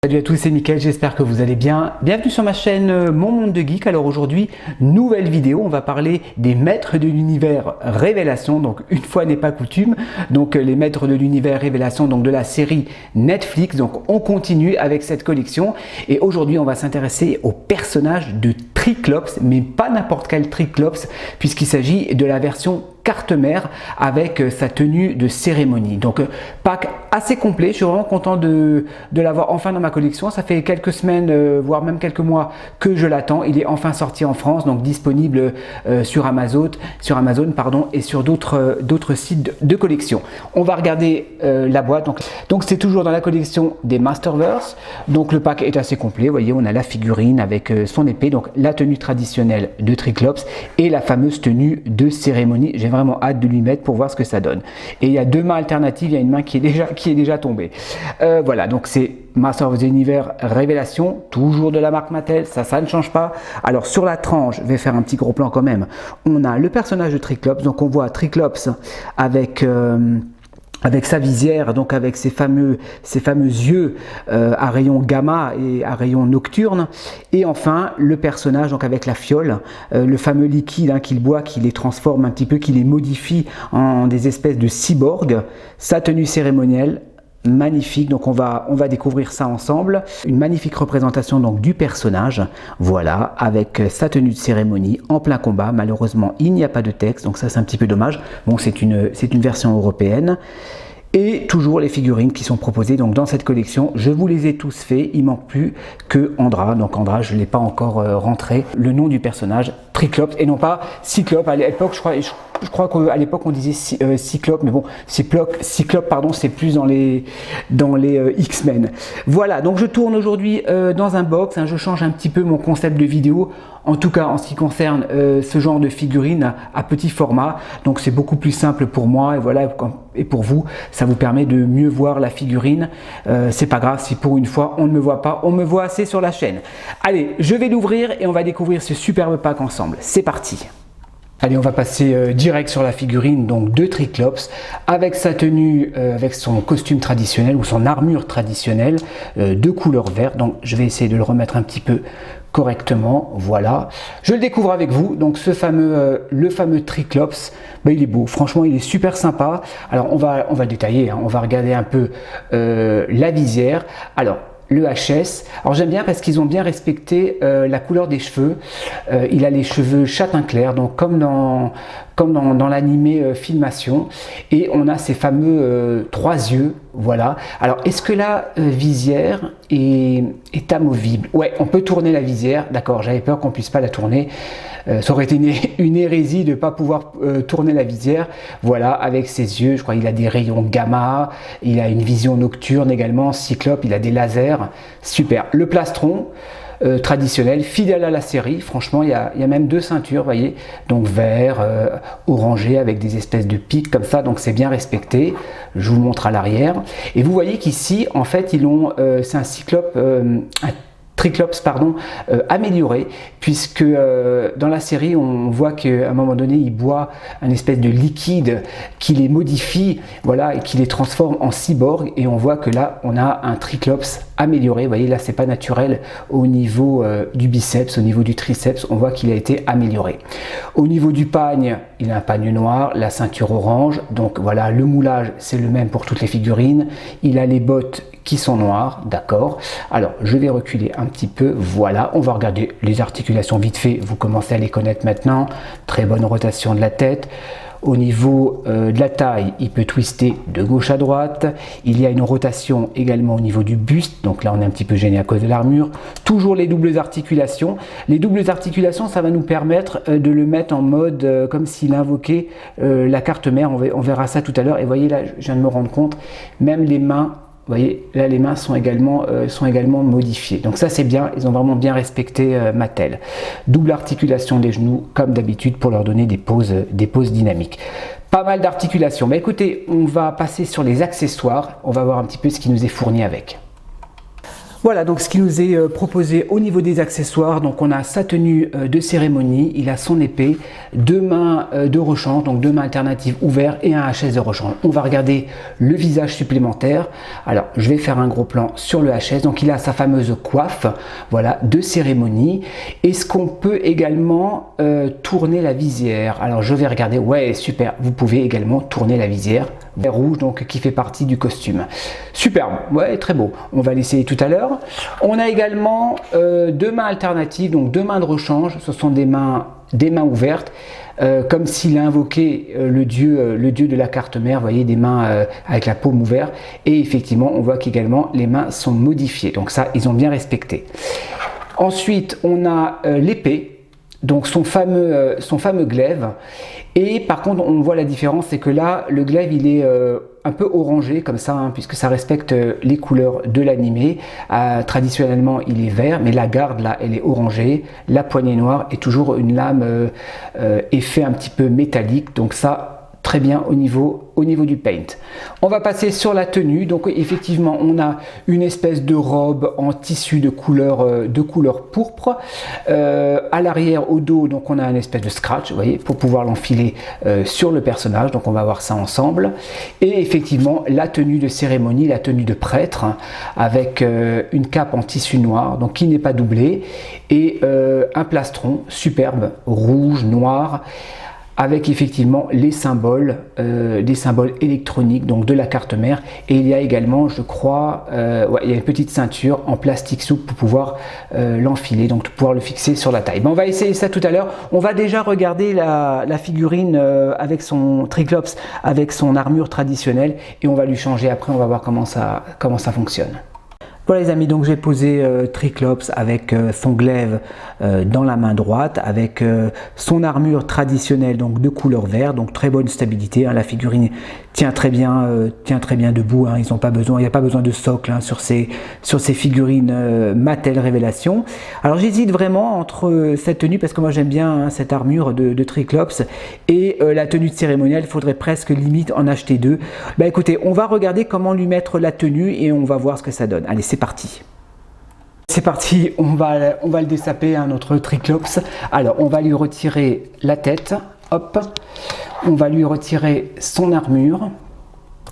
Salut à tous, c'est Mickaël, j'espère que vous allez bien. Bienvenue sur ma chaîne Mon Monde de Geek. Alors aujourd'hui, nouvelle vidéo, on va parler des maîtres de l'univers Révélation. Donc une fois n'est pas coutume, donc les maîtres de l'univers Révélation, donc de la série Netflix. Donc on continue avec cette collection et aujourd'hui on va s'intéresser au personnage de Triclops, mais pas n'importe quel Triclops, puisqu'il s'agit de la version carte mère avec sa tenue de cérémonie. Donc pack assez complet, je suis vraiment content de l'avoir enfin dans ma collection. Ça fait quelques semaines, voire même quelques mois que je l'attends. Il est enfin sorti en France, donc disponible sur Amazon et sur d'autres sites de collection. On va regarder la boîte. Donc c'est toujours dans la collection des Masterverse. Donc le pack est assez complet. Vous voyez, on a la figurine avec son épée, donc la tenue traditionnelle de Triclops et la fameuse tenue de cérémonie. J'ai vraiment hâte de lui mettre pour voir ce que ça donne. Et il y a deux mains alternatives, il y a une main qui est déjà tombée. Voilà, donc c'est Master of the Universe Révélation, toujours de la marque Mattel, ça ne change pas. Alors sur la tranche, je vais faire un petit gros plan quand même. On a le personnage de Triclops, donc on voit Triclops avec sa visière, donc avec ses fameux yeux à rayon gamma et à rayon nocturne, et enfin le personnage donc avec la fiole, le fameux liquide qu'il boit, qui les transforme un petit peu, qui les modifie en des espèces de cyborgs, sa tenue cérémonielle. Magnifique, donc on va découvrir ça ensemble. Une magnifique représentation donc du personnage, voilà, avec sa tenue de cérémonie en plein combat. Malheureusement il n'y a pas de texte, donc ça c'est un petit peu dommage. Bon, c'est une version européenne. Et toujours les figurines qui sont proposées donc dans cette collection. Je vous les ai tous faits, il manque plus que Andra. Donc Andra, je ne l'ai pas encore rentré. Le nom du personnage, Triclops, et non pas Cyclope. À l'époque, je crois qu'à l'époque on disait Cyclope, mais bon, Cyclope, pardon, c'est plus dans les X-Men. Voilà, donc je tourne aujourd'hui dans un box, je change un petit peu mon concept de vidéo, en tout cas en ce qui concerne ce genre de figurine à petit format. Donc c'est beaucoup plus simple pour moi, et voilà, et pour vous, ça vous permet de mieux voir la figurine. C'est pas grave si pour une fois on ne me voit pas, on me voit assez sur la chaîne. Allez, je vais l'ouvrir et on va découvrir ce superbe pack ensemble. C'est parti. Allez, on va passer direct sur la figurine donc de Triclops avec sa tenue, avec son costume traditionnel ou son armure traditionnelle de couleur verte. Donc je vais essayer de le remettre un petit peu correctement, voilà. Je le découvre avec vous, donc le fameux Triclops, il est beau, franchement il est super sympa. Alors on va le détailler, on va regarder un peu la visière. Alors le HS, alors j'aime bien parce qu'ils ont bien respecté la couleur des cheveux. Il a les cheveux châtain clair, donc comme dans l'animé Filmation, et on a ces fameux trois yeux, voilà. Alors est-ce que la visière est amovible? Ouais, on peut tourner la visière, d'accord, j'avais peur qu'on puisse pas la tourner. Ça aurait été une hérésie de ne pas pouvoir tourner la visière. Voilà, avec ses yeux, je crois qu'il a des rayons gamma, il a une vision nocturne également, Cyclope, il a des lasers, super. Le plastron traditionnel, fidèle à la série, franchement il y a même deux ceintures, voyez, donc vert, orangé avec des espèces de pics comme ça, donc c'est bien respecté. Je vous montre à l'arrière, et vous voyez qu'ici en fait c'est un Cyclope, Triclops, pardon, amélioré, puisque dans la série on voit qu'à un moment donné il boit un espèce de liquide qui les modifie, voilà, et qui les transforme en cyborg, et on voit que là on a un Triclops amélioré. Vous voyez, là c'est pas naturel au niveau du biceps, au niveau du triceps, on voit qu'il a été amélioré. Au niveau du pagne, il a un pagne noir, la ceinture orange, donc voilà, le moulage c'est le même pour toutes les figurines. Il a les bottes qui sont noires, d'accord. Alors je vais reculer un petit peu, voilà, on va regarder les articulations vite fait, vous commencez à les connaître maintenant. Très bonne rotation de la tête. Au niveau de la taille, il peut twister de gauche à droite. Il y a une rotation également au niveau du buste, donc là on est un petit peu gêné à cause de l'armure. Toujours les doubles articulations. Les doubles articulations, ça va nous permettre de le mettre en mode comme s'il invoquait la carte mère. On verra ça tout à l'heure. Et voyez là, je viens de me rendre compte, même les mains, vous voyez, là les mains sont également modifiées. Donc ça c'est bien, ils ont vraiment bien respecté Mattel. Double articulation des genoux comme d'habitude pour leur donner des poses dynamiques. Pas mal d'articulations. Mais écoutez, on va passer sur les accessoires. On va voir un petit peu ce qui nous est fourni avec. Voilà donc ce qui nous est proposé au niveau des accessoires. Donc on a sa tenue de cérémonie, il a son épée, 2 mains de rechange, donc 2 mains alternatives ouvertes et un HS de rechange. On va regarder le visage supplémentaire. Alors je vais faire un gros plan sur le HS. Donc il a sa fameuse coiffe, voilà, de cérémonie. Est-ce qu'on peut également tourner la visière? Alors je vais regarder, ouais super, vous pouvez également tourner la visière. Rouge donc qui fait partie du costume. Superbe, ouais très beau. On va l'essayer tout à l'heure. On a également 2 mains alternatives, donc 2 mains de rechange. Ce sont des mains ouvertes, comme s'il a invoqué le dieu de la carte mère. Vous voyez, des mains avec la paume ouverte. Et effectivement, on voit qu'également les mains sont modifiées. Donc ça, ils ont bien respecté. Ensuite, on a l'épée. Donc son fameux glaive. Et par contre on voit la différence, c'est que là le glaive il est un peu orangé comme ça, hein, puisque ça respecte les couleurs de l'animé. Traditionnellement il est vert, mais la garde là elle est orangée, la poignée noire est toujours une lame effet un petit peu métallique, donc ça très bien au niveau du paint. On va passer sur la tenue. Donc effectivement on a une espèce de robe en tissu de couleur pourpre. À l'arrière, au dos, donc on a une espèce de scratch, vous voyez, pour pouvoir l'enfiler sur le personnage. Donc on va voir ça ensemble. Et effectivement la tenue de cérémonie, la tenue de prêtre, hein, avec une cape en tissu noir, donc qui n'est pas doublée, et un plastron superbe, rouge, noir, avec effectivement les symboles électroniques donc de la carte mère. Et il y a également, je crois, ouais, il y a une petite ceinture en plastique souple pour pouvoir l'enfiler, donc pour pouvoir le fixer sur la taille. Mais on va essayer ça tout à l'heure. On va déjà regarder la figurine avec son Triclops, avec son armure traditionnelle, et on va lui changer après. On va voir comment ça fonctionne. Voilà les amis, donc j'ai posé Triclops avec son glaive dans la main droite, avec son armure traditionnelle donc de couleur vert, donc très bonne stabilité, hein. La figurine tient très bien debout, hein. Il n'y a pas besoin de socle, hein, sur ces figurines Mattel Révélation. Alors j'hésite vraiment entre cette tenue, parce que moi j'aime bien, hein, cette armure de Triclops, et la tenue de cérémonial. Il faudrait presque limite en acheter 2. Bah écoutez, on va regarder comment lui mettre la tenue et on va voir ce que ça donne. Allez, c'est parti. C'est parti, on va le dessaper, hein, notre Triclops. Alors, on va lui retirer la tête, hop. On va lui retirer son armure.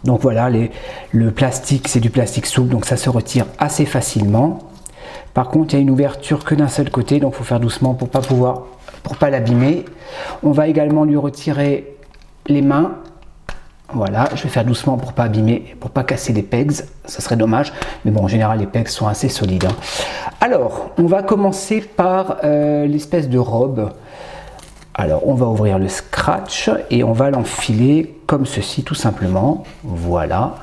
Donc voilà, le plastique, c'est du plastique souple, donc ça se retire assez facilement. Par contre, il y a une ouverture que d'un seul côté, donc il faut faire doucement pour pas l'abîmer. On va également lui retirer les mains. Voilà, je vais faire doucement pour pas abîmer, pour pas casser les pegs, ça serait dommage, mais bon, en général les pegs sont assez solides, hein. Alors, on va commencer par l'espèce de robe. Alors, on va ouvrir le scratch et on va l'enfiler comme ceci, tout simplement. Voilà.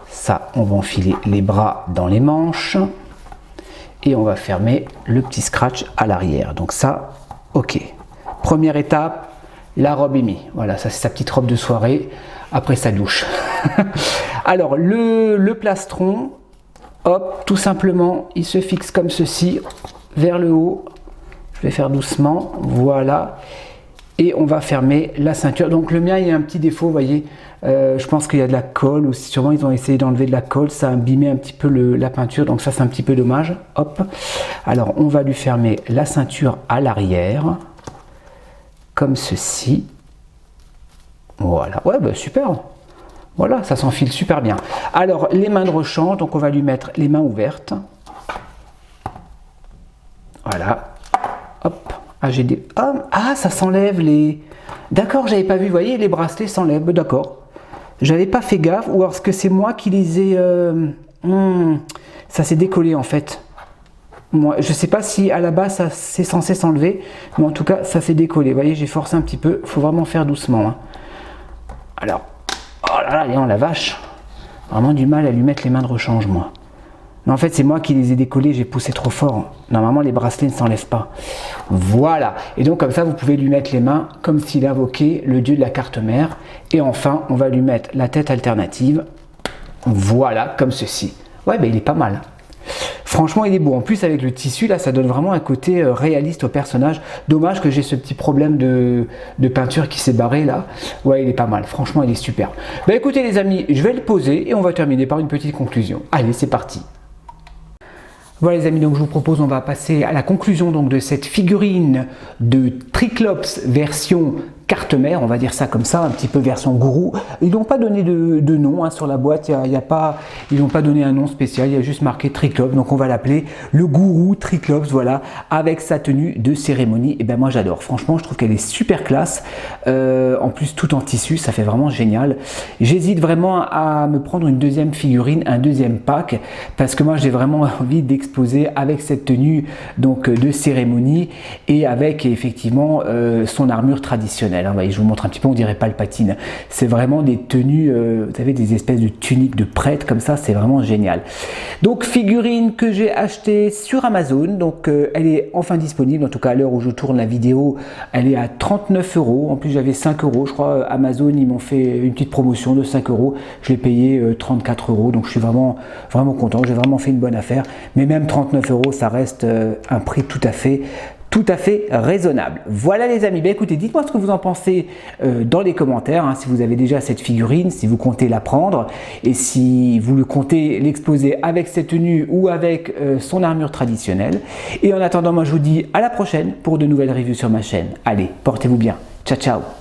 Ça, on va enfiler les bras dans les manches et on va fermer le petit scratch à l'arrière. Donc ça, ok. Première étape. La robe est mise. Voilà, ça c'est sa petite robe de soirée après sa douche. Alors, le plastron, hop, tout simplement, il se fixe comme ceci, vers le haut. Je vais faire doucement, voilà. Et on va fermer la ceinture. Donc le mien, il y a un petit défaut, vous voyez. Je pense qu'il y a de la colle, ou sûrement ils ont essayé d'enlever de la colle. Ça a abîmé un petit peu la peinture, donc ça c'est un petit peu dommage. Hop. Alors, on va lui fermer la ceinture à l'arrière. Comme ceci. Voilà, ouais, bah super. Voilà, ça s'enfile super bien. Alors, les mains de rechange, donc on va lui mettre les mains ouvertes. Voilà. Hop. Ah, j'ai des... Ah, ça s'enlève les... D'accord, j'avais pas vu, vous voyez, les bracelets s'enlèvent, d'accord. J'avais pas fait gaffe, ou est-ce que c'est moi qui les ai... Ça s'est décollé en fait. Moi, je ne sais pas si à la base ça c'est censé s'enlever, mais en tout cas ça s'est décollé. Vous voyez, j'ai forcé un petit peu, il faut vraiment faire doucement, hein. Alors, oh là là, la vache, vraiment du mal à lui mettre les mains de rechange, moi. Mais en fait, c'est moi qui les ai décollés, j'ai poussé trop fort. Normalement, les bracelets ne s'enlèvent pas. Voilà, et donc comme ça, vous pouvez lui mettre les mains comme s'il invoquait le dieu de la carte mère. Et enfin, on va lui mettre la tête alternative. Voilà, comme ceci. Ouais, ben il est pas mal. Franchement, il est beau. En plus, avec le tissu, là, ça donne vraiment un côté réaliste au personnage. Dommage que j'ai ce petit problème de peinture qui s'est barré là. Ouais, il est pas mal. Franchement, il est super. Bah écoutez les amis, je vais le poser et on va terminer par une petite conclusion. Allez, c'est parti. Voilà les amis, donc je vous propose, on va passer à la conclusion donc de cette figurine de Triclops version carte mère, on va dire ça comme ça, un petit peu version gourou. Ils n'ont pas donné de nom hein, sur la boîte, ils n'ont pas donné un nom spécial, il y a juste marqué Triclops, donc on va l'appeler le gourou Triclops, voilà, avec sa tenue de cérémonie. Et ben moi j'adore, franchement je trouve qu'elle est super classe, en plus tout en tissu, ça fait vraiment génial. J'hésite vraiment à me prendre une deuxième figurine, un deuxième pack, parce que moi j'ai vraiment envie d'exposer avec cette tenue donc de cérémonie et avec effectivement son armure traditionnelle. Vous voyez, je vous montre un petit peu, on dirait Palpatine. C'est vraiment des tenues, vous savez, des espèces de tuniques de prêtre comme ça, c'est vraiment génial. Donc figurine que j'ai achetée sur Amazon, donc elle est enfin disponible, en tout cas à l'heure où je tourne la vidéo, elle est à 39 €. En plus j'avais 5 €, je crois Amazon ils m'ont fait une petite promotion de 5 €, je l'ai payé 34 €, donc je suis vraiment content, j'ai vraiment fait une bonne affaire. Mais même 39 € ça reste un prix tout à fait raisonnable. Voilà les amis, ben écoutez, dites-moi ce que vous en pensez dans les commentaires, hein, si vous avez déjà cette figurine, si vous comptez la prendre et si vous le comptez l'exposer avec cette tenue ou avec son armure traditionnelle. Et en attendant, moi je vous dis à la prochaine pour de nouvelles reviews sur ma chaîne. Allez, portez-vous bien. Ciao ciao.